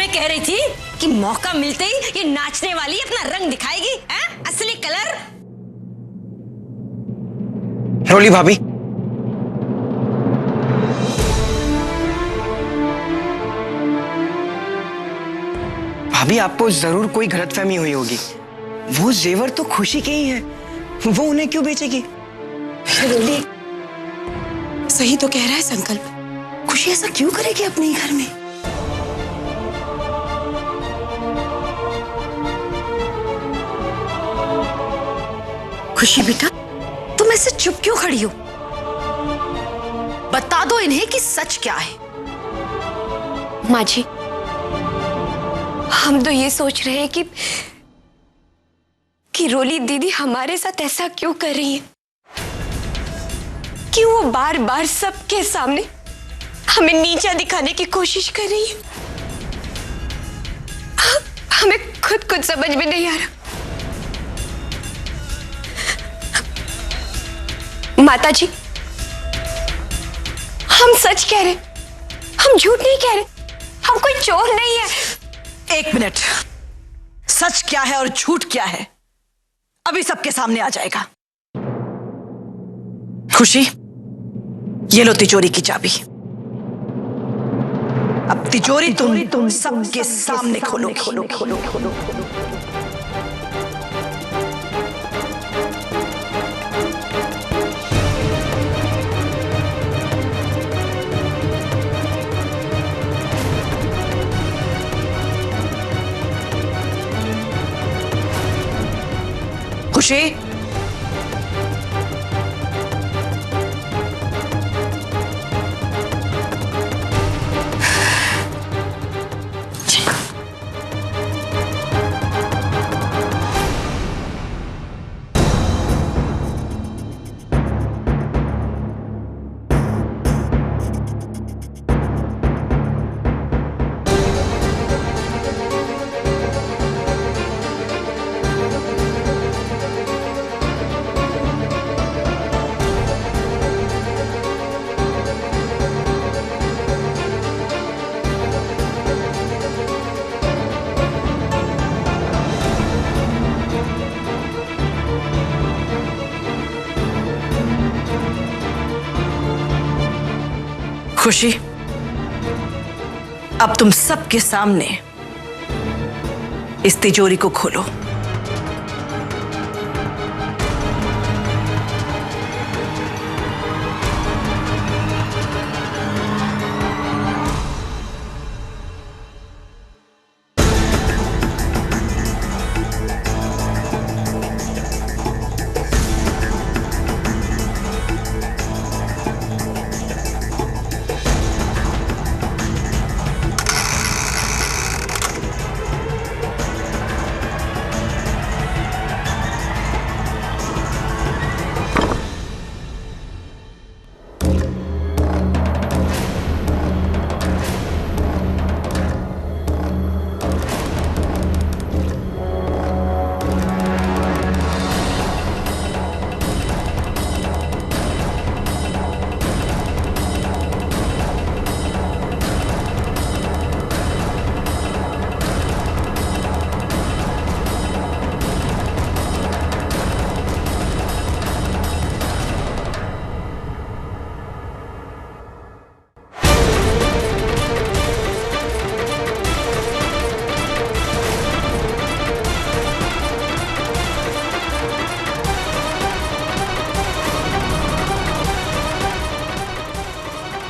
कह रही थी कि मौका मिलते ही ये नाचने वाली अपना रंग दिखाएगी, हैं? असली कलर। रोली भाभी, भाभी आपको जरूर कोई गलतफहमी हुई होगी। वो जेवर तो खुशी के ही है, वो उन्हें क्यों बेचेगी? रोली, सही तो कह रहा है संकल्प। खुशी ऐसा क्यों करेगी अपने ही घर में? खुशी बेटा, तुम ऐसे चुप क्यों खड़ी हो? बता दो इन्हें कि सच क्या है। माँ जी, हम तो ये सोच रहे हैं कि रोली दीदी हमारे साथ ऐसा क्यों कर रही है, कि वो बार बार सबके सामने हमें नीचा दिखाने की कोशिश कर रही है। हमें खुद कुछ समझ में नहीं आ रहा। माता जी, हम सच कह रहे, हम झूठ नहीं कह रहे, हम कोई चोर नहीं है। एक मिनट, सच क्या है और झूठ क्या है अभी सबके सामने आ जाएगा। खुशी, ये लो तिजोरी की चाबी। अब तिजोरी तुम सबके सामने खोलो। खुशी, खुशी, अब तुम सबके सामने इस तिजोरी को खोलो।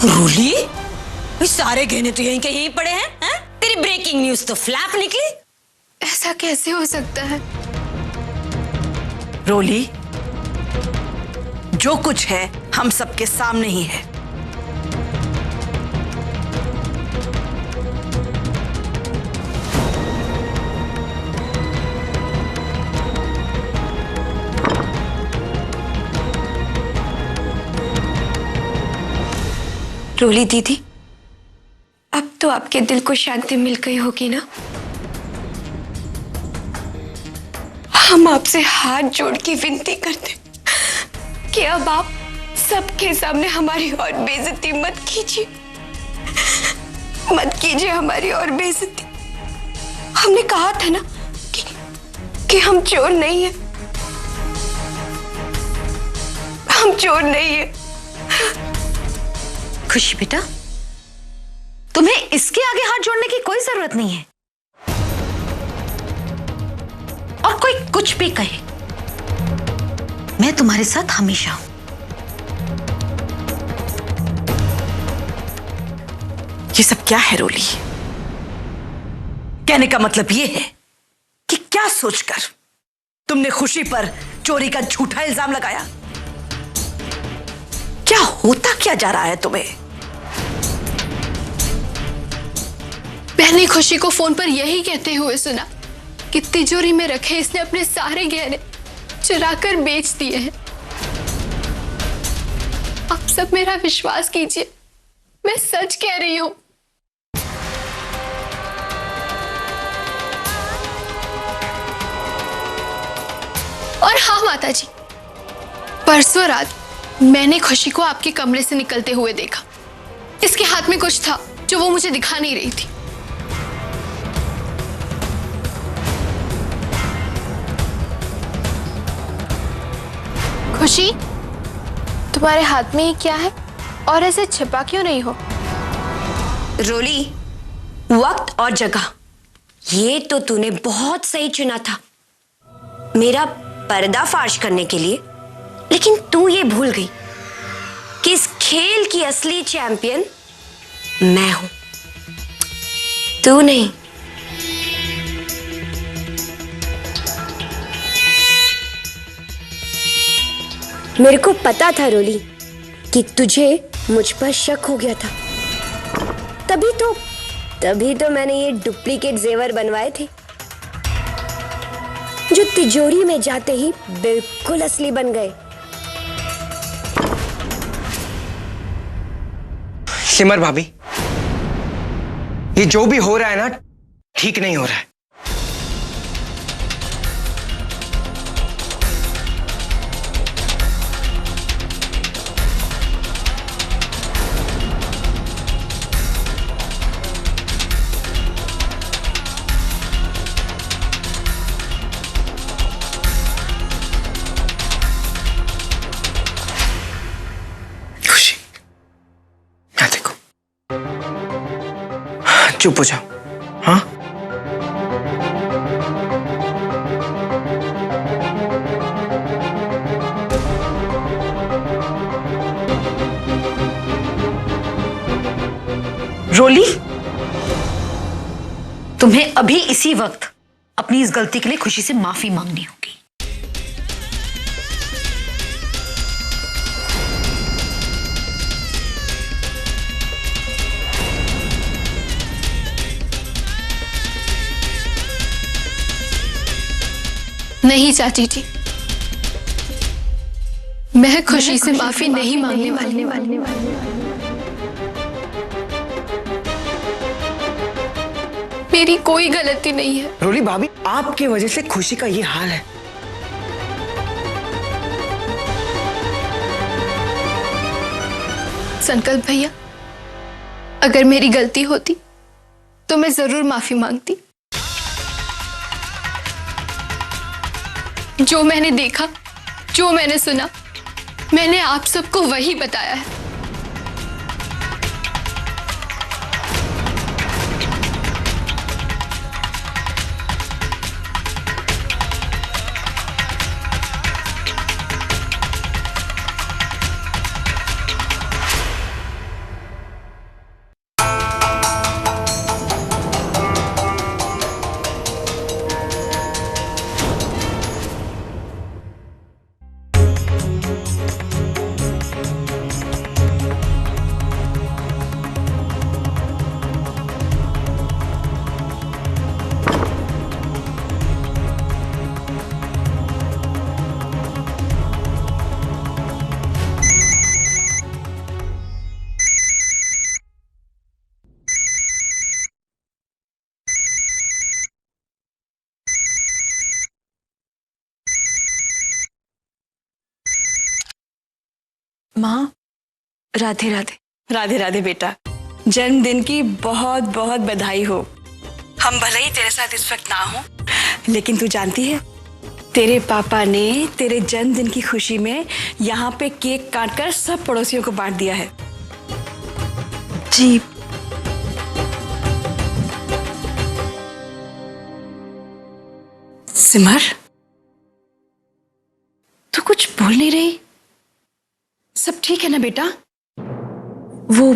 रोली, सारे गहने तो यहीं के यहीं पड़े हैं, हैं? तेरी ब्रेकिंग न्यूज तो फ्लैप निकली। ऐसा कैसे हो सकता है? रोली, जो कुछ है हम सबके सामने ही है। रोली दीदी, अब तो आपके दिल को शांति मिल गई होगी ना? हम आपसे हाथ जोड़ के विनती करते कि अब आप सबके सामने हमारी और बेइज्जती मत कीजिए, मत कीजिए हमारी और बेइज्जती। हमने कहा था ना कि हम चोर नहीं है, हम चोर नहीं है। खुशी बेटा, तुम्हें इसके आगे हाथ जोड़ने की कोई जरूरत नहीं है। और कोई कुछ भी कहे, मैं तुम्हारे साथ हमेशा हूं। ये सब क्या है रोली? कहने का मतलब ये है कि क्या सोचकर तुमने खुशी पर चोरी का झूठा इल्जाम लगाया? क्या होता क्या जा रहा है तुम्हें? मैंने खुशी को फोन पर यही कहते हुए सुना कि तिजोरी में रखे इसने अपने सारे गहने चुराकर बेच दिए हैं। आप सब मेरा विश्वास कीजिए, मैं सच कह रही हूं। और हाँ माता जी, परसों रात मैंने खुशी को आपके कमरे से निकलते हुए देखा। इसके हाथ में कुछ था जो वो मुझे दिखा नहीं रही थी। खुशी, तुम्हारे हाथ में ये क्या है और ऐसे छिपा क्यों नहीं हो? रोली, वक्त और जगह ये तो तूने बहुत सही चुना था मेरा पर्दाफाश करने के लिए, लेकिन तू ये भूल गई कि इस खेल की असली चैंपियन मैं हूं, तू नहीं। मेरे को पता था रोली कि तुझे मुझ पर शक हो गया था, तभी तो मैंने ये डुप्लीकेट जेवर बनवाए थे जो तिजोरी में जाते ही बिल्कुल असली बन गए। सिमर भाभी, ये जो भी हो रहा है ना, ठीक नहीं हो रहा है। चुप हो जाओ। हाँ, रोली, तुम्हें अभी इसी वक्त अपनी इस गलती के लिए खुशी से माफी मांगनी होगी। नहीं चाची जी, मैं खुशी से माफी नहीं मांगने वाली। मेरी कोई गलती नहीं है। रोली भाभी, आपकी वजह से खुशी का ये हाल है। संकल्प भैया, अगर मेरी गलती होती तो मैं जरूर माफी मांगती। जो मैंने देखा, जो मैंने सुना, मैंने आप सबको वही बताया है। माँ, राधे राधे। राधे राधे बेटा, जन्मदिन की बहुत बहुत बधाई हो। हम भले ही तेरे साथ इस वक्त ना हो, लेकिन तू जानती है तेरे पापा ने तेरे जन्मदिन की खुशी में यहाँ पे केक काटकर सब पड़ोसियों को बांट दिया है। जी। सिमर, तू कुछ बोल नहीं रही? सब ठीक है ना बेटा? वो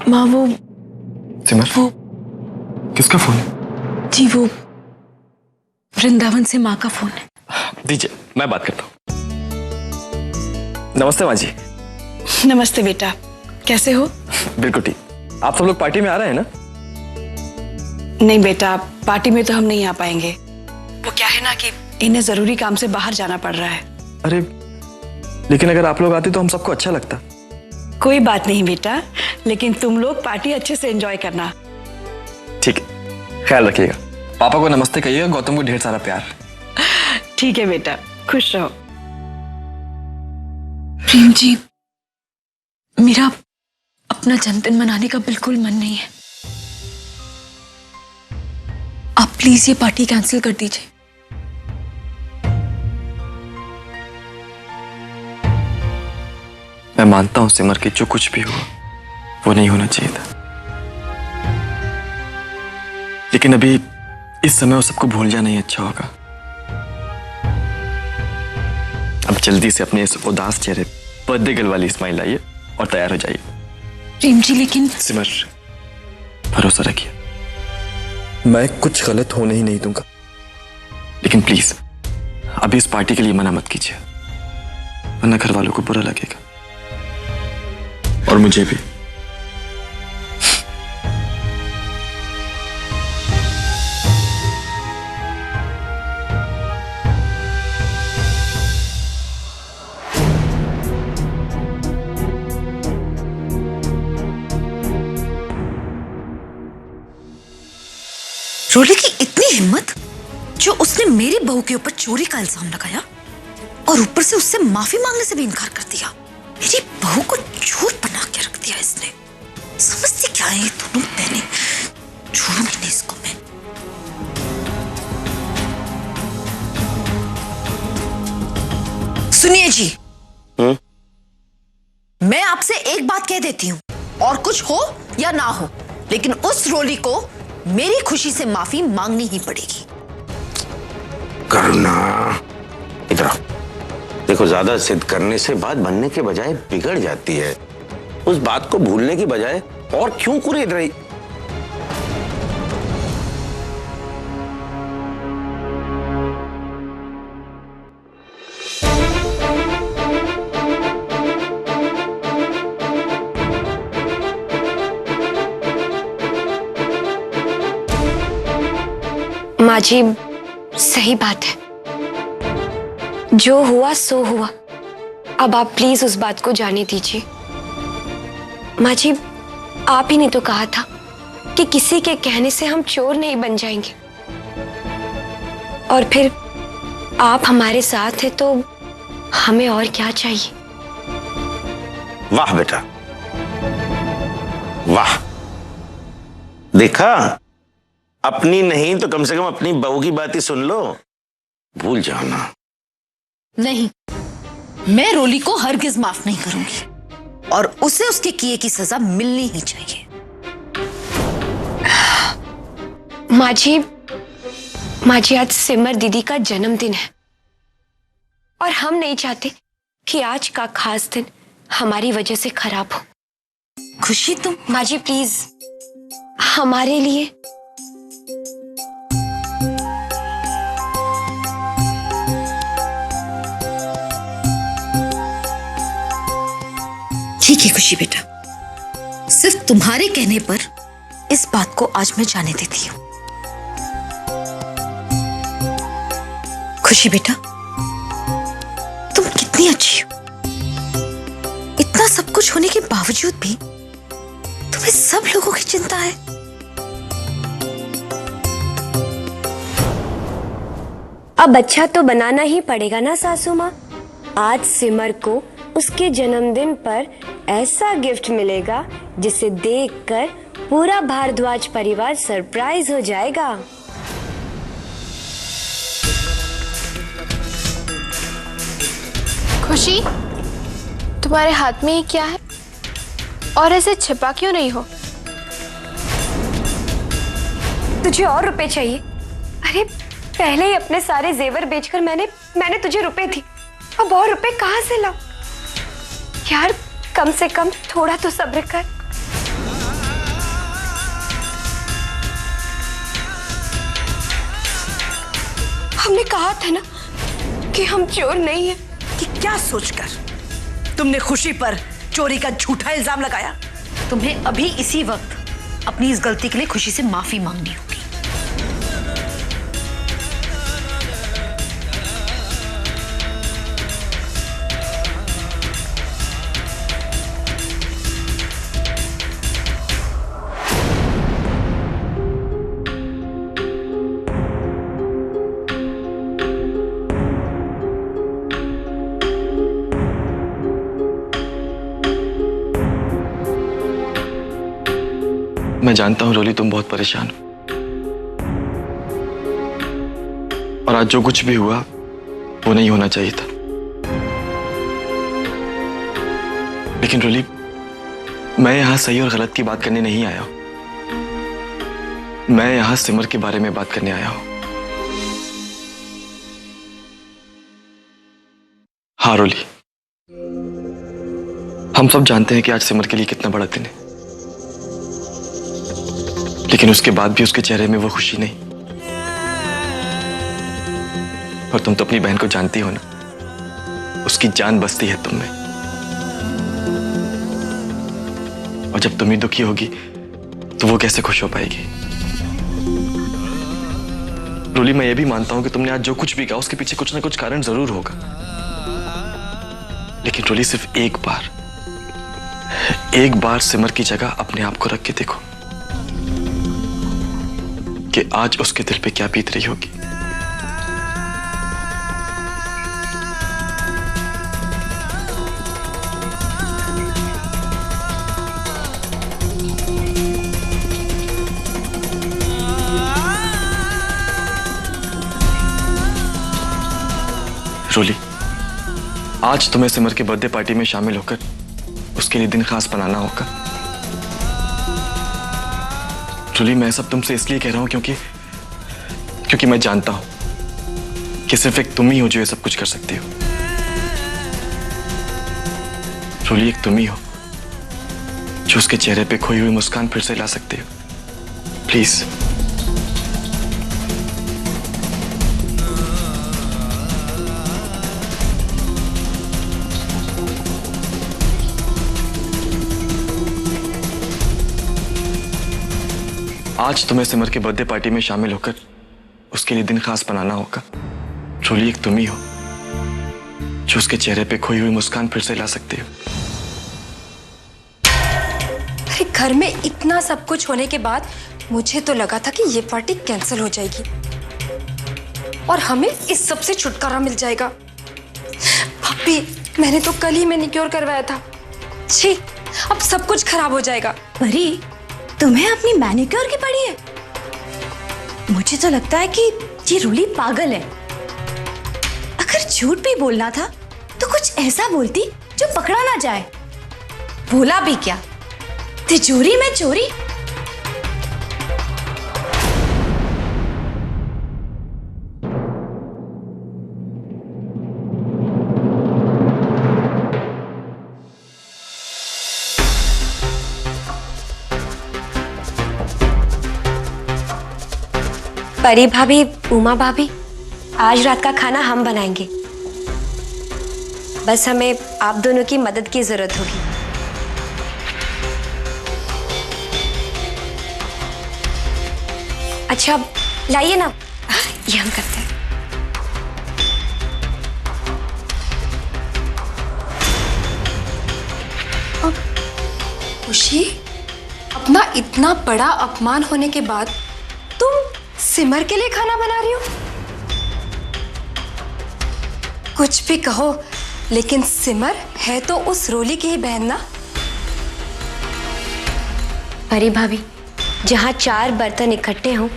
माँ, वो सिमर, वो किसका फोन है? जी वो वृंदावन से माँ का फोन है। दीजिए, मैं बात करता हूँ। नमस्ते माँ जी। नमस्ते बेटा, कैसे हो? बिल्कुल ठीक। आप सब लोग पार्टी में आ रहे हैं ना? नहीं बेटा, पार्टी में तो हम नहीं आ पाएंगे। वो क्या है ना कि इन्हें जरूरी काम से बाहर जाना पड़ रहा है। अरे, लेकिन अगर आप लोग आते तो हम सबको अच्छा लगता। कोई बात नहीं बेटा, लेकिन तुम लोग पार्टी अच्छे से एंजॉय करना। ठीक है, ख्याल रखिएगा। पापा को नमस्ते कहिएगा, गौतम को ढेर सारा प्यार। ठीक है बेटा, खुश रहो। प्रेम जी, मेरा अपना जन्मदिन मनाने का बिल्कुल मन नहीं है। आप प्लीज ये पार्टी कैंसिल कर दीजिए। मैं मानता हूं सिमर कि जो कुछ भी हुआ वो नहीं होना चाहिए था, लेकिन अभी इस समय वो सबको भूल जाना ही अच्छा होगा। अब जल्दी से अपने इस उदास चेहरे बर्थडे गर्ल वाली स्माइल लाइए और तैयार हो जाइए। प्रेम जी, लेकिन सिमर, भरोसा रखिए, मैं कुछ गलत होने ही नहीं दूंगा, लेकिन प्लीज अभी इस पार्टी के लिए मना मत कीजिए, वरना घर वालों को बुरा लगेगा और मुझे भी। रोली की इतनी हिम्मत जो उसने मेरी बहू के ऊपर चोरी का इल्जाम लगाया और ऊपर से उससे माफी मांगने से भी इनकार कर दिया। मेरी बहू को चोर बना के रख दिया इसने। समझती क्या है ये दोनों बहनें? छोड़ूंगी नहीं इसको मैं। सुनिए जी, मैं आपसे एक बात कह देती हूँ, और कुछ हो या ना हो, लेकिन उस रोली को मेरी खुशी से माफी मांगनी ही पड़ेगी। करुणा, इधर आओ। देखो, ज्यादा जिद करने से बात बनने के बजाय बिगड़ जाती है। उस बात को भूलने की बजाय और क्यों कुरेद रही? माँ जी, सही बात है, जो हुआ सो हुआ। अब आप प्लीज उस बात को जाने दीजिए। माँ जी, आप ही ने तो कहा था कि किसी के कहने से हम चोर नहीं बन जाएंगे, और फिर आप हमारे साथ हैं तो हमें और क्या चाहिए। वाह बेटा, वाह। देखा, अपनी नहीं तो कम से कम अपनी बहू की बात ही सुन लो। भूल जाओ ना। नहीं, मैं रोली को हरगिज माफ नहीं करूंगी, और उसे उसके किए की सजा मिलनी ही चाहिए। माँ जी, आज सिमर दीदी का जन्मदिन है, और हम नहीं चाहते कि आज का खास दिन हमारी वजह से खराब हो। खुशी, तुम माँ जी प्लीज हमारे लिए। ठीक है खुशी बेटा, सिर्फ तुम्हारे कहने पर इस बात को आज मैं जाने देती हूं। खुशी बेटा, तुम कितनी अच्छी हो। इतना सब कुछ होने के बावजूद भी तुम्हें सब लोगों की चिंता है। अब अच्छा तो बनाना ही पड़ेगा ना सासू माँ। आज सिमर को उसके जन्मदिन पर ऐसा गिफ्ट मिलेगा जिसे देखकर पूरा भारद्वाज परिवार सरप्राइज हो जाएगा। खुशी, तुम्हारे हाथ में ये क्या है और ऐसे छिपा क्यों नहीं हो? तुझे और रुपए चाहिए? अरे पहले ही अपने सारे जेवर बेचकर मैंने तुझे रुपए दी, अब और रुपए कहाँ से लाऊं? यार कम से कम थोड़ा तो सब्र कर। हमने कहा था ना कि हम चोर नहीं हैं। कि क्या सोचकर तुमने खुशी पर चोरी का झूठा इल्जाम लगाया? तुम्हें अभी इसी वक्त अपनी इस गलती के लिए खुशी से माफी मांगनी होगी। मैं जानता हूं रोली, तुम बहुत परेशान हो और आज जो कुछ भी हुआ वो नहीं होना चाहिए था। लेकिन रोली, मैं यहां सही और गलत की बात करने नहीं आया हूं। मैं यहां सिमर के बारे में बात करने आया हूं। हाँ रोली, हम सब जानते हैं कि आज सिमर के लिए कितना बड़ा दिन है, लेकिन उसके बाद भी उसके चेहरे में वो खुशी नहीं। और तुम तो अपनी बहन को जानती हो ना, उसकी जान बसती है तुम में। और जब तुम ही दुखी होगी तो वो कैसे खुश हो पाएगी? रोली, मैं ये भी मानता हूं कि तुमने आज जो कुछ भी कहा उसके पीछे कुछ ना कुछ कारण जरूर होगा। लेकिन रोली, सिर्फ एक बार सिमर की जगह अपने आप को रख के देखो कि आज उसके दिल पे क्या बीत रही होगी। रोली, आज तुम्हें सिमर के बर्थडे पार्टी में शामिल होकर उसके लिए दिन खास बनाना होगा। रोली, मैं सब तुमसे इसलिए कह रहा हूं क्योंकि मैं जानता हूं कि सिर्फ एक तुम ही हो जो ये सब कुछ कर सकती हो। रोली, एक तुम ही हो जो उसके चेहरे पे खोई हुई मुस्कान फिर से ला सकती हो। प्लीज। आज तुम्हें सिमर के बर्थडे पार्टी में शामिल होकर उसके लिए दिन खास बनाना होगा। रोली, एक तुम ही हो जो उसके चेहरे पे खोई हुई मुस्कान फिर से ला सकती हो। अरे घर में इतना सब कुछ होने के बाद मुझे तो लगा था कि ये पार्टी कैंसिल हो जाएगी और हमें इस सब से छुटकारा मिल जाएगा। भाभी, मैंने तो कल ही मैनिक्योर करवाया था। छी, अब सब कुछ खराब हो जाएगा। परी, तुम्हें अपनी मैनिक्योर की पड़ी है? मुझे तो लगता है कि ये रोली पागल है। अगर झूठ भी बोलना था तो कुछ ऐसा बोलती जो पकड़ा ना जाए। बोला भी क्या, तिजोरी में चोरी। परी भाभी, उमा भाभी, आज रात का खाना हम बनाएंगे। बस हमें आप दोनों की मदद की जरूरत होगी। अच्छा लाइए ना, ये हम करते हैं। खुशी, अपना इतना बड़ा अपमान होने के बाद तुम सिमर के लिए खाना बना रही हो? कुछ भी कहो, लेकिन सिमर है तो उस रोली की ही बहन ना। अरे भाभी, जहाँ 4 बर्तन इकट्ठे हों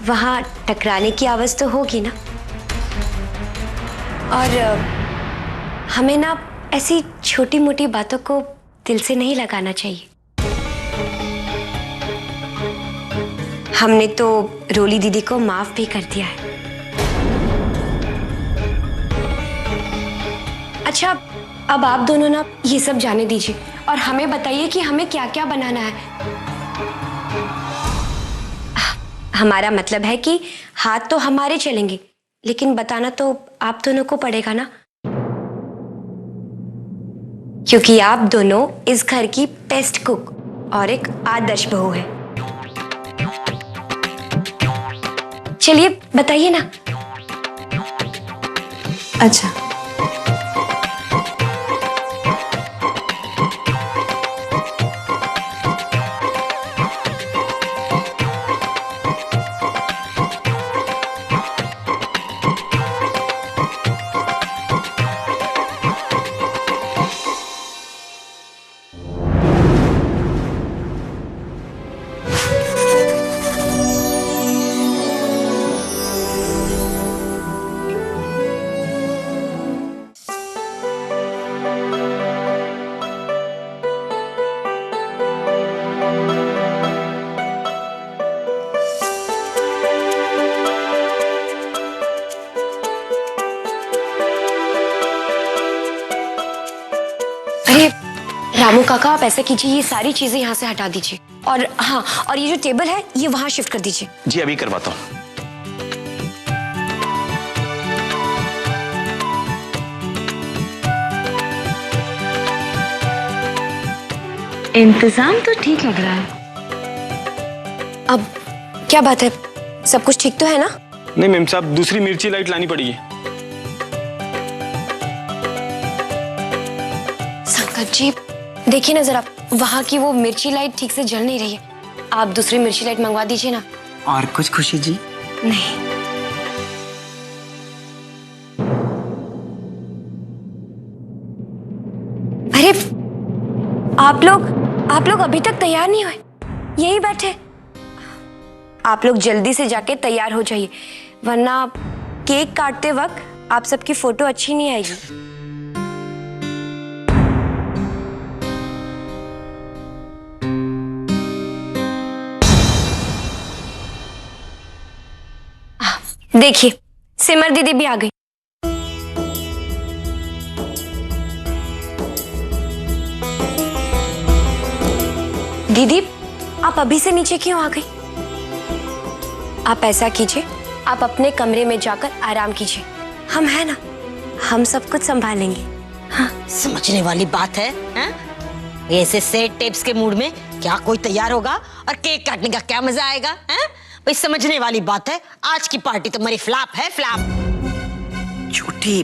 वहां टकराने की आवाज तो होगी ना। और हमें ना ऐसी छोटी मोटी बातों को दिल से नहीं लगाना चाहिए। हमने तो रोली दीदी को माफ भी कर दिया है। अच्छा, अब आप दोनों ना ये सब जाने दीजिए और हमें बताइए कि हमें क्या क्या बनाना है। हमारा मतलब है कि हाथ तो हमारे चलेंगे, लेकिन बताना तो आप दोनों को पड़ेगा ना, क्योंकि आप दोनों इस घर की बेस्ट कुक और एक आदर्श बहू है। चलिए बताइए ना। अच्छा, अरे रामू काका, आप ऐसा कीजिए, ये सारी चीजें यहाँ से हटा दीजिए। और हाँ, और ये जो टेबल है ये वहां शिफ्ट कर दीजिए। जी अभी करवाता हूँ। इंतजाम तो ठीक लग रहा है। अब क्या बात है, सब कुछ ठीक तो है ना? नहीं मेम साहब, दूसरी मिर्ची लाइट लानी पड़ेगी। संकट जी, देखिए ना जरा, वहां की वो मिर्ची लाइट ठीक से जल नहीं रही है। आप दूसरी मिर्ची लाइट मंगवा दीजिए ना। और कुछ खुशी जी? नहीं। अरे आप लोग अभी तक तैयार नहीं हुए, यही बैठे। आप लोग जल्दी से जाके तैयार हो जाइए, वरना केक काटते वक्त आप सबकी फोटो अच्छी नहीं आएगी। देखिए, सिमर दीदी भी आ गई। दीदी, आप अभी से नीचे क्यों आ गई? आप ऐसा कीजिए, आप अपने कमरे में जाकर आराम कीजिए। हम है ना, हम सब कुछ संभालेंगे। हाँ। समझने वाली बात है, हैं? ऐसे सेट टेप्स के मूड में क्या कोई तैयार होगा और केक काटने का क्या मजा आएगा, हैं? भाई समझने वाली बात है, आज की पार्टी तो मेरी फ्लॉप है, फ्लॉप। झूठी।